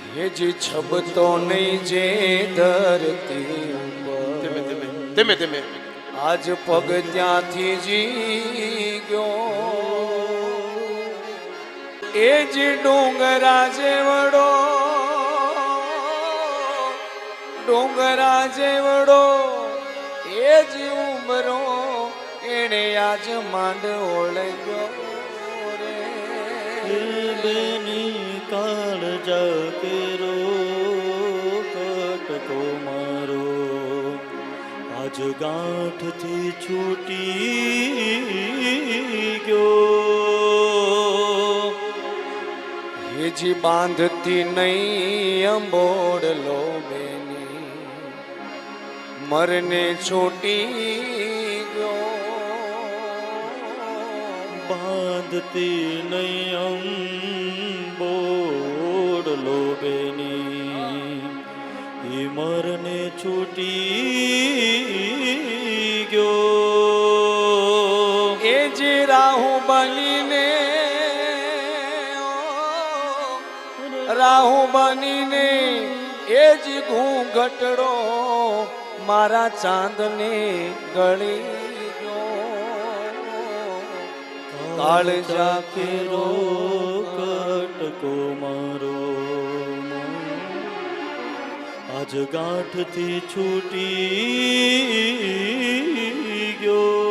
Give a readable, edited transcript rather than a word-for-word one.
હે જી છબતો નહીં જે ધરતી ધીમે ધીમે ધીમે ધીમે આજ પગ ત્યાંથી જી ગયો એ જ ડોંગરા જેવડો ડોંગરા જેવડો એ જ ઉમરો એને આજ માંડ ઓળગ્યો રે બેની કાળજા કેરો કટકો મારો આજ ગાંઠથી છૂટી ગયો હેજી બાંધતી નહીં અંબોડલો બેની મરને છોટી ગયો બાંધતી નહીં અંબોડલો બેની એ મરને છૂટી ગયો એ જે રાહુ બનીને એ જ ઘૂંઘટડો મારા ચાંદને ગળી કાળજા કેરો કટકો મારો આજ ગાંઠથી છૂટી ગયો